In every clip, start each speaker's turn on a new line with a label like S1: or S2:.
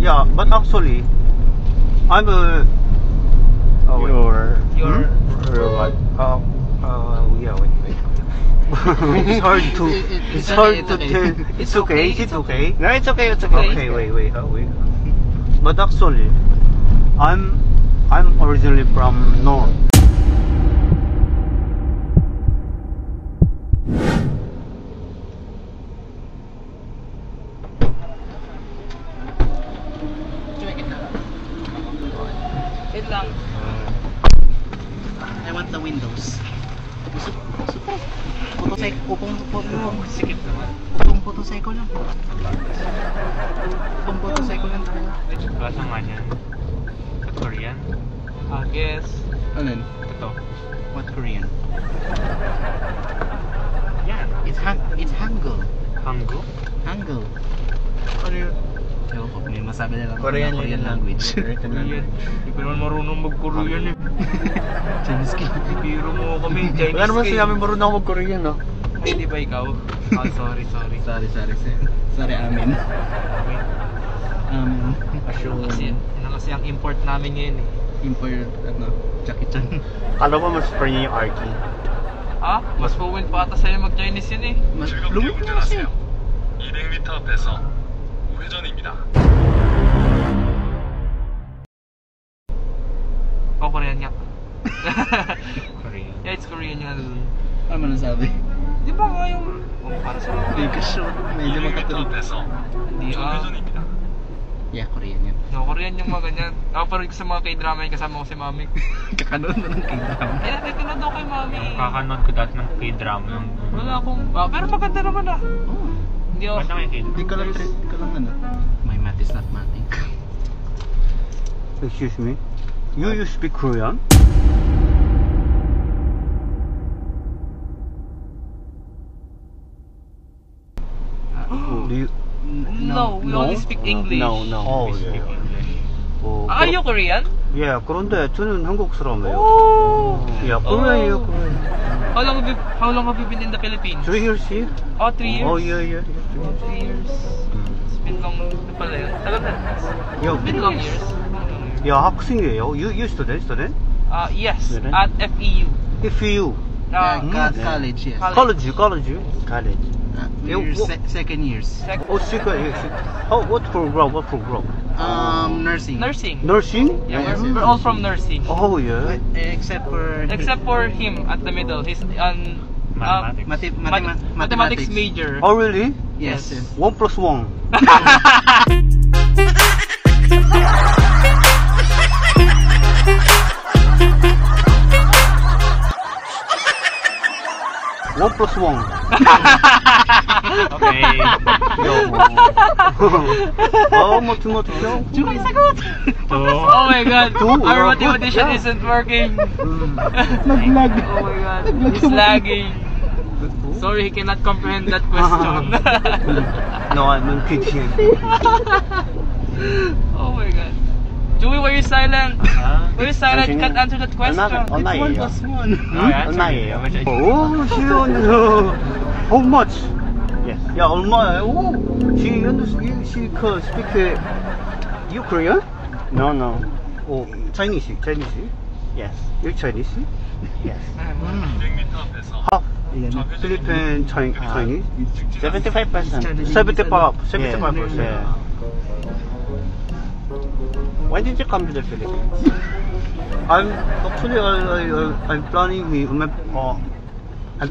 S1: Yeah, but actually, I'm a. Oh,
S2: You're
S1: what? Yeah, wait. It's hard to. It's hard to tell. It's okay. Is it okay?
S2: No, it's okay. It's okay.
S1: Okay, wait. But actually, I'm originally from North.
S2: Wait lang. I want the windows. Sikip naman. Photocycle lang. Photocycle lang tayo.
S3: Basa nga yan. Korean? Guess.
S2: Ano?
S3: Ito.
S2: What Korean?
S3: Yan.
S2: It's Hangul.
S3: Hangul?
S2: Hangul.
S1: Ano yun?
S2: Ewan ko, may masabi nila
S1: Korean
S2: language.
S3: Korean. Hindi ko naman marunong mag-Korean eh.
S2: Chinese ka.
S3: Biro mo kami, Chinese
S1: Wala naman sinabi marunong ako mag-Korean, no?
S3: Ay, di ba ikaw? Oh, sorry.
S2: Sorry, amin.
S3: Kasi ang import namin ngayon eh.
S2: Import, Jackie Chan.
S1: Kala ko mas pre niya yung Arky.
S3: Mas fluent pa ata sa'yo mag-Chinese yun eh.
S2: Mas lumit na kasi.
S4: 200m 앞에서 우회전입니다.
S3: Korean nga.
S1: Korean.
S3: Yeah, it's Korean nga dun.
S2: Ano man nasabi?
S3: Di ba nga yung para sa mga...
S2: Hindi ka sure. Medyo
S4: 200m
S2: makatulog.
S4: 앞에서
S3: Hindi
S4: 우회전입니다.
S2: Yeah, Korean yan.
S3: No, Korean yung mga ganyan. Pero sa mga k-drama yung kasama ko si Mami.
S2: Kakanood mo ng k-drama.
S3: Eh, natitinod ako kay Mami.
S1: Kakanood ko dati ng k-drama.
S3: Wala akong... pero maganda naman ah.
S2: Oh.
S3: Hindi ako...
S2: Hindi ka lang ano. My math is not mathing.
S1: Excuse me. You speak Korean? Do you?
S3: No, we only speak English.
S1: No. Oh,
S3: We speak
S1: yeah.
S3: English.
S1: Oh,
S3: Are you Korean?
S1: Yeah, 그런데 저는 한국 사람이에요.
S3: Oh!
S1: Yeah, Korean.
S3: How long have you been in the Philippines?
S1: 3 years here?
S3: Oh, 3 years?
S1: Oh, yeah.
S3: 3 years. It's been long na pala yun. Tagal na.
S1: Yeah.
S3: It's been long years.
S1: Yeah, 학생이에요. You student?
S3: Yes,
S1: Student?
S3: at FEU.
S1: FEU.
S2: College, yes.
S1: College.
S2: We're second years.
S1: Oh, second. Oh, what program?
S2: Nursing.
S3: Nursing? Yeah,
S1: Yeah.
S3: we're all from nursing.
S1: Oh, yeah.
S2: Except for
S3: him at the middle. He's on mathematics major.
S1: Oh, really?
S2: Yes.
S1: 1 plus 1. One plus one.
S3: Okay.
S1: Mathematics.
S3: Oh my god.
S1: Two.
S3: Our mathematician isn't working.
S2: Naglag.
S3: Oh my god. He's lagging. Sorry, he cannot comprehend that question.
S1: No, I'm kidding.
S3: Oh my god. Joey, were you silent? Were you silent? Can't answer that question.
S2: One plus one.
S1: Oh, how much? Yes. Yeah, 얼마예요? Oh, she could speak Korean? No. Oh, Chinese. Yes. You're Chinese? Yes.
S4: 200m 앞에서
S1: Half Philippine Chinese?
S2: 75%.
S1: 75%. When did you come to the Philippines? I'm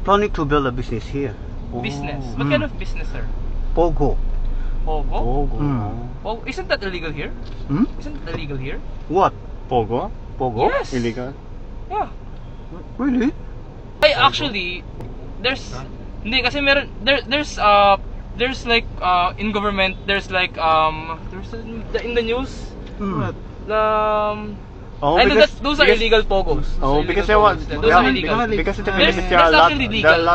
S1: planning to build a business here.
S3: Business? What kind of business, sir?
S1: Pogo.
S3: Pogo?
S1: Oh.
S3: Isn't that illegal here?
S1: Hmm?
S3: Isn't that illegal here?
S1: What? Pogo?
S3: Yes.
S1: Illegal?
S3: Yeah.
S1: Really?
S3: Hey, actually, hindi kasi there's like in government there's like in the news.
S1: What?
S3: I know that those are illegal pogos.
S1: Oh, because there are
S3: Those are illegal.
S1: because in the
S3: There's
S1: Philippines there are a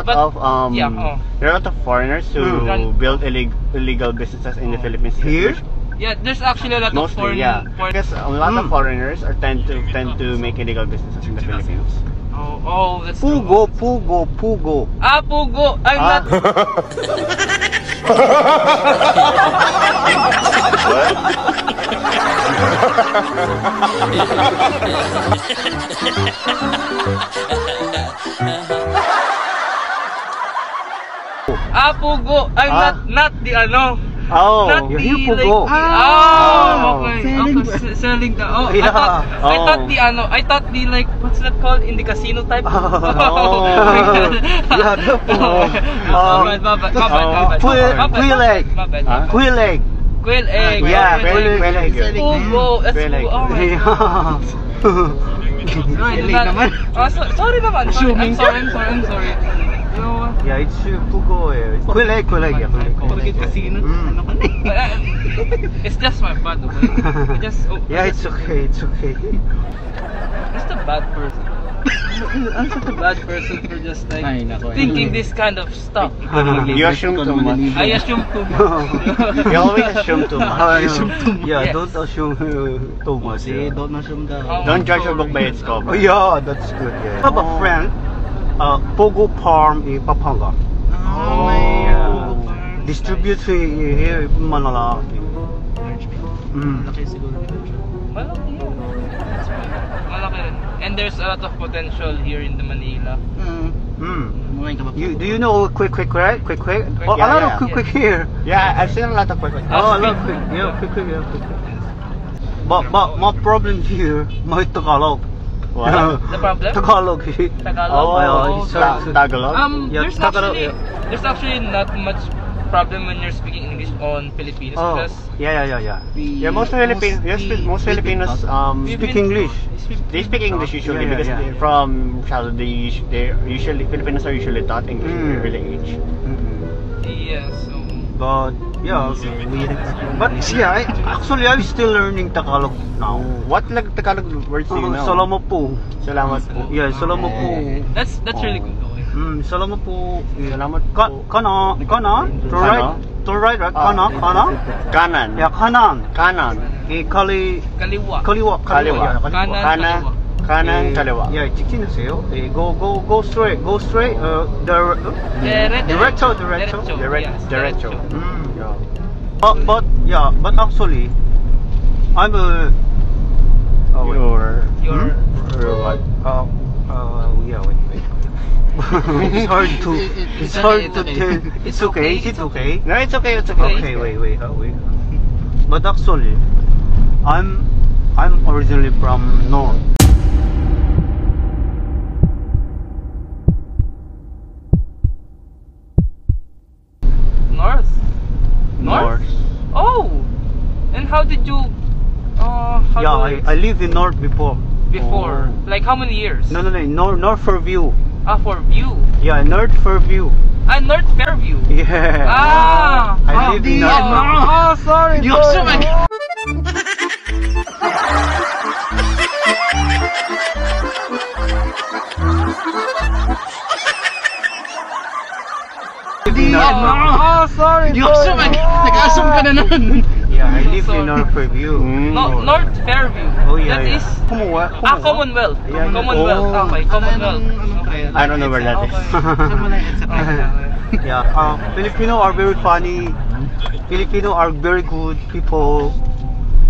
S1: lot of foreigners who build illegal businesses in the Philippines. Here?
S3: Yeah, there's actually a lot of
S1: Mostly, yeah. Because a lot of foreigners tend to make illegal businesses in the Philippines.
S3: Oh, that's true.
S1: Pugo.
S3: Ah, Pugo. I'm not. Pugo. I'm not the ano.
S1: Oh,
S3: Not
S1: you
S3: the
S1: hear
S3: like.
S1: Pugo.
S3: Okay. Selling the. Oh,
S1: Yeah.
S3: I thought the ano. I thought the like. What's that called in the casino type?
S1: Yeah, the Pugo.
S3: My bad.
S1: Quail egg.
S3: My bad.
S1: Quail egg.
S3: Quail egg.
S1: Yeah,
S3: quail
S1: quail egg.
S3: Pugo. That's
S1: Quail egg.
S3: Pugo. Oh my God. No, I did not. Oh, sorry naman. I'm sorry. You know,
S1: Yeah, it's Pugo. Quail egg. Yeah,
S2: Porkit casino. Ano ka na
S3: it's just my bad. Okay?
S1: Yeah, it's okay.
S3: Just a bad person. I'm such a bad person for just like
S2: Ay, nako.
S3: thinking this kind of stuff.
S1: You assume too much.
S3: I assume too much.
S1: You always assume too much. Yeah,
S3: Yes.
S1: don't assume too much.
S2: Kasi don't assume daw.
S3: Oh.
S1: Don't judge a book by its cover. Oh, yeah, that's good. Yeah. I have a friend, Pogo Farm in Pampanga.
S2: Oh,
S1: Yeah. Distribute here in Manila.
S2: Laki siguro nito.
S3: Malaki yun. Malaki rin. And there's a lot of potential here in the Manila.
S2: Kumain ka ba?
S1: Do you know quick? Oh,
S3: Yeah,
S1: a lot
S3: yeah.
S1: of quick here.
S5: Yeah, I've seen a lot of quick.
S1: Oh, a lot of quick. Yeah, quick. But my problem here, my Tagalog.
S5: What?
S3: The problem?
S1: Tagalog.
S3: Tagalog?
S1: Oh, sorry.
S5: Tagalog?
S1: Yeah,
S3: There's actually not much problem when you're speaking English on Filipinos
S1: Oh,
S3: because
S1: yeah.
S5: Yeah, most Filipinos
S1: Speak English.
S5: they speak English usually
S1: Yeah,
S5: because
S1: yeah.
S5: from childhood they usually Filipinos are usually taught English in an early age.
S3: yeah, so
S1: But yeah, actually I'm still learning Tagalog now.
S5: What like Tagalog words do you know?
S1: Salamat po.
S5: Salamat po.
S1: Yeah, salamat po.
S3: that's really good though.
S1: Salamat po.
S5: Salamat
S1: Kana? To right? Right? Kana?
S5: Kanan.
S1: Yeah, kanan.
S5: Kanan.
S3: Kaliwa.
S1: Kaliwa.
S5: Kaliwa.
S3: Kanan.
S5: Kanan, kaliwa.
S1: Yeah, 직진하세요. Go straight. Derecho.
S5: Derecho.
S1: But actually, I'm a.
S5: You're what?
S1: Wait. It's hard to tell. It's okay.
S5: No, it's okay.
S1: Okay, wait. But actually, I'm originally from North.
S3: North? Oh! And how did you
S1: I lived in North before.
S3: before? Like how many years?
S1: No, North Fairview.
S3: For View.
S1: Yeah, North Fairview.
S3: North Fairview.
S1: Yeah. I live in North Fairview.
S3: Oh, sorry. Sorry.
S2: Nag-assume ka na nun.
S1: Yeah, I live in North Fairview.
S3: North Fairview.
S1: Oh, yeah,
S3: That
S1: yeah.
S3: is
S1: Commonwealth.
S3: Commonwealth.
S1: Yeah,
S3: Commonwealth.
S1: oh.
S3: Okay, Commonwealth.
S5: I don't know where that is.
S1: Yeah, Filipino are very funny. Filipino are very good people.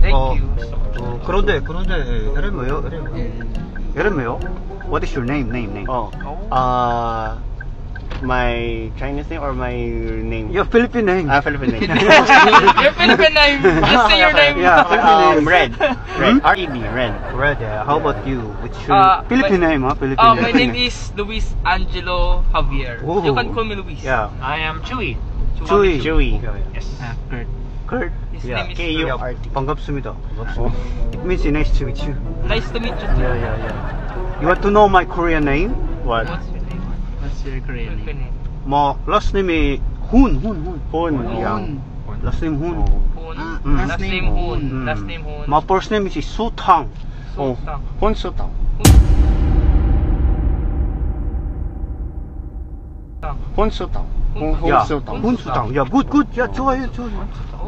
S3: Thank you.
S1: 그런데 이름이요? What is your name?
S5: Oh. My Chinese name or my name?
S1: Your Philippine name.
S5: Philippine name.
S3: Your Philippine name. Just say your name.
S1: Yeah, Philippine name.
S5: Red. R-E-D, Red.
S1: Red, yeah. How about you? What's your Philippine name, huh? Philippine
S3: My name is Luis Angelo Javier.
S1: Oh.
S3: You can call me Luis.
S1: Yeah.
S2: I am Chewy.
S1: Chewy.
S2: Yes. Kurt.
S1: Kurt.
S3: His
S1: Yeah.
S3: name is
S5: K-U-R-T.
S1: 반갑습니다. It means nice to meet you.
S3: Nice to meet you too.
S1: Yeah. You want to know my Korean name?
S5: What?
S3: What's your name?
S2: What's your Korean
S3: Philippine
S2: name?
S3: name.
S1: My last name is Hun.
S5: Yeah.
S1: Last name Hun.
S3: Hoon.
S2: Last name Hoon.
S3: Last name Hoon.
S1: My first name is Sutang.
S5: Oh.
S3: Sultang.
S5: Honsutang. Honsutang.
S1: Yeah.
S5: Honsutang.
S1: Hunsutang. Yeah, good. Yeah, 좋아요.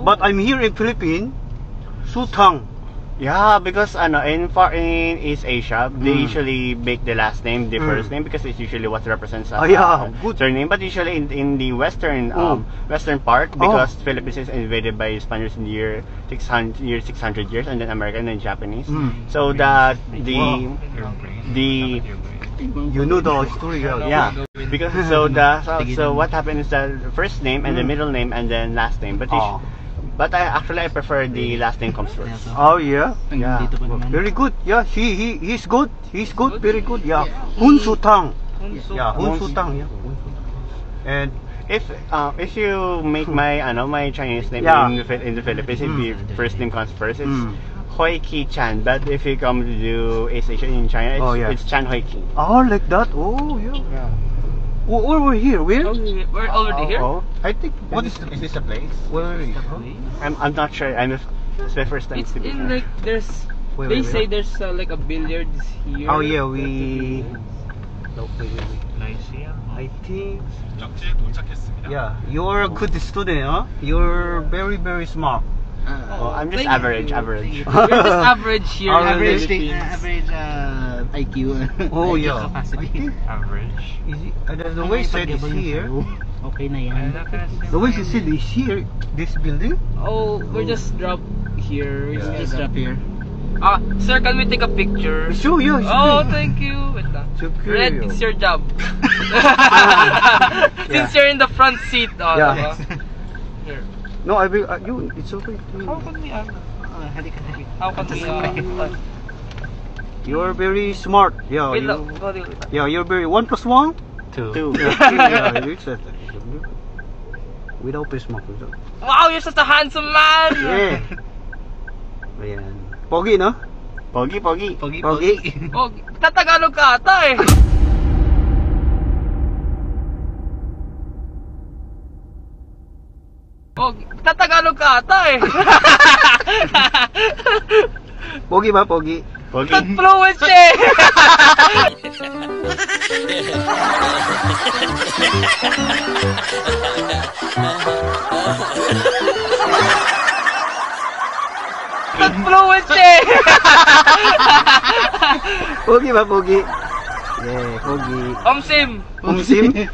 S1: But I'm here in Philippines. Sutang.
S5: Yeah, because in East Asia, they usually make the last name the first name because it's usually what represents
S1: good
S5: surname. But usually in the western part, because Philippines is invaded by Spaniards in the year 600 years, and then American and Japanese. So that the
S1: you know the story,
S5: yeah, because so what happened is that first name and the middle name and then last name. But I prefer the last name comes first.
S1: Oh yeah, yeah.
S2: Dito pa naman.
S1: Very good. Yeah, he's good. He's good. Very good. Yeah. Hun Sutang. Yeah, Hun Sutang. Yeah. And
S5: if you make my Chinese name in the Philippines, if your first name comes first, it's Hoi Ki Chan. But if you come to do East Asia in China, it's Chan Hoi Ki.
S1: Oh, like that. Oh yeah. Oh, we're here. Where?
S3: We're already here?
S1: I think.
S5: Is this a place?
S1: Where?
S5: I'm not sure. It's my first time.
S3: It's in like there's. They say there's like a billiards here.
S1: Oh yeah, we. No, wait. I think.
S4: 목적지에 도착했습니다.
S1: Yeah, you're a good student, huh? You're very smart.
S5: I'm just average.
S3: We're just average here.
S1: Average.
S2: Average IQ.
S1: Oh
S2: IQ
S1: yeah.
S2: capacity.
S4: Average.
S1: Is it? The way said is here.
S2: Okay na yan.
S1: The way she said is here. This building.
S3: Oh, we're just drop here. We're
S2: Just drop here.
S3: Sir, can we take a picture?
S1: Sure, yeah.
S3: Oh, thank you. Wait lang.
S1: Okay.
S3: Red, it's your job. Since you're in the front seat.
S1: Yeah.
S3: Here.
S1: No, I will. You. It's okay.
S3: How can we?
S2: Halika.
S3: How can we?
S1: You're very smart. Yeah.
S3: Wait lang. Go there.
S1: Yeah, you're very 1 + 1.
S5: 2.
S1: Yeah, it's that. Without face mask.
S3: Wow, you're such a handsome man.
S1: Yeah. Ayan. Pogi, no?
S5: Pogi.
S1: Pogi.
S3: Oh, Tatagalog ka ata eh. Oh, Tatagalog ka ata eh.
S1: Pogi ba? Pogi.
S5: Pogi.
S3: Fluent siya eh. Fluent siya eh.
S1: Pogi ba? Pogi. Yeah, pogi.
S3: Omsim.
S1: Umsim?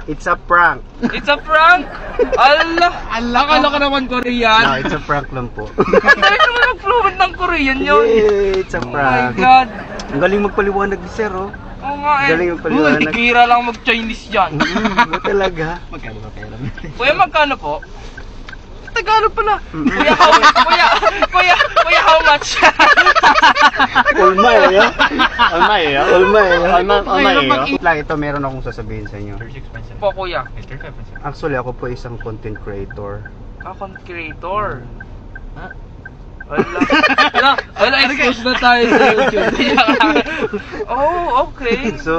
S1: It's a prank.
S3: It's a prank. Allah. Akala ko naman Korean.
S1: No, it's a prank lang po.
S3: Ang dami naman ang fluent ng Korean yun.
S1: Yeah, it's a
S3: Oh my
S1: prank.
S3: God.
S1: Ang galing magpaliwanag ni Sir, oh.
S3: Oo nga eh.
S1: Galing yung paliwanag.
S3: Bihira lang mag-Chinese yan.
S1: Talaga.
S2: Magkano ba pera mo?
S3: Kuya, magkano po? Tagalog pala. Kuya, how much?
S1: Ulmay, yeah?
S5: Almay, yeah?
S1: Ulmay, yeah?
S5: Almay, yeah?
S1: Lang, ito meron akong sasabihin sa inyo.
S3: Po, kuya.
S1: Actually, ako po isang content creator.
S3: Content creator. Wala, expose na tayo sa YouTube. Oh, okay.
S1: So,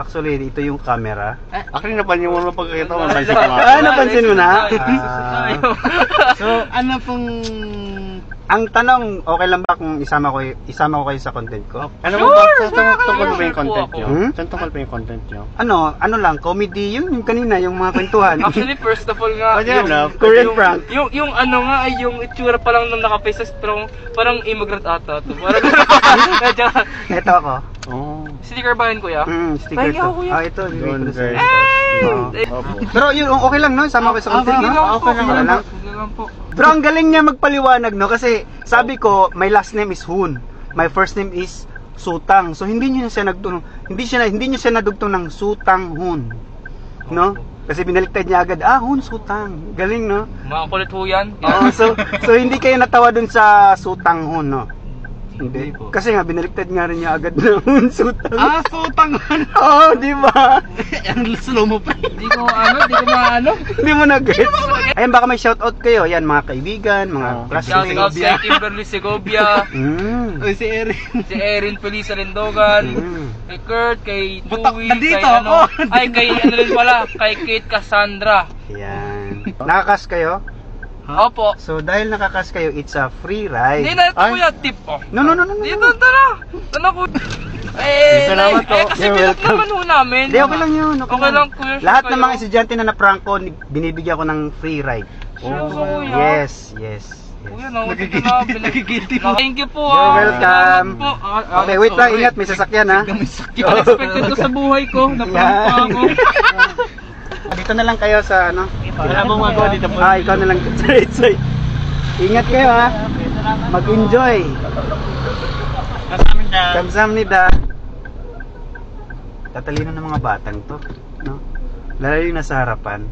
S1: actually, ito yung camera.
S5: Actually, napansin mo na pagkakita mo. Napansin ko nga.
S1: Napansin mo na?
S2: So, ano pong...
S1: Ang tanong, okay lang ba kung isama ko kayo sa content ko?
S5: Ano ba? Saan tungkol ba yung content nyo?
S1: Hmm?
S5: Saan tungkol ba yung content nyo?
S1: Ano lang, comedy yung kanina, yung mga kwentuhan.
S3: Actually, first of all nga,
S1: Korean prank.
S3: Yung ano nga, ay yung itsura pa lang nung naka-face, parang immigrant ata to. Parang
S1: Ito ako.
S5: Oh.
S3: sticker ba yun, kuya?
S1: Sticker
S3: Pahingi
S1: to.
S3: ako, kuya.
S1: Ito.
S5: Don't
S1: Sir.
S3: Eh,
S1: Pero yun, okay lang, no? Sama ko sa content,
S3: sige
S1: no?
S3: lang po.
S1: Okay lang.
S3: Sige lang po.
S1: Pero ang galing niya magpaliwanag, no? Kasi sabi ko, my last name is Hun. My first name is Sutang. So hindi niyo siya nadugtong ng Sutang Hun. No? Kasi binaliktad niya agad, Hun Sutang. Galing, no?
S3: Mga kulit ho yan.
S1: Oh, so hindi kayo natawa dun sa Sutang Hun, no? Hindi. Kasi nga binaliktad nga rin niya agad na Hun Sutang.
S2: Sutang Hun.
S1: Oo, di ba?
S2: Ang slow mo pa.
S3: Di ko maano.
S1: Hindi mo na-get. Ayun, baka may shoutout kayo. Yan, mga kaibigan, mga
S3: Shout out
S1: classmates.
S3: kay Kimberly Segovia,
S2: Uy, si Erin.
S3: si Erin Felisa Lindogan, kay Kurt, kay Chewy, kay
S2: nandito
S3: ano,
S2: ako.
S3: ay kay ano rin pala, kay Kate Cassandra.
S1: Yan. Nakakas kayo?
S3: Opo.
S1: So, dahil nakakas kayo, it's a free ride.
S3: Hindi na ito kuya, tip oh.
S1: No.
S3: Dito, tara. Tara ko.
S5: Salamat po.
S3: Kasi
S1: You're
S3: pinag
S1: welcome.
S3: naman ho namin.
S1: Hindi, okay lang yun.
S3: Okay lang, kuya.
S1: Lahat ng
S3: kayo.
S1: mga estudyante na na-prank ko, binibigyan ko ng free ride.
S3: Seryoso, kuya?
S1: Yes.
S3: Kuya, nakakita na. Thank you po.
S1: You're welcome.
S3: Salamat po.
S1: Okay, wait lang, ingat, may sasakyan ha.
S3: Unexpected ko sa buhay ko. Naprank pa ako.
S1: Dito na lang kayo sa ano.
S5: Wala mong magawa dito po.
S1: Ikaw na lang. Sorry. Ingat kayo ha. Mag-enjoy. Kamsahamnida. Tatalino ng mga batang to, no? Lalo yung nasa harapan.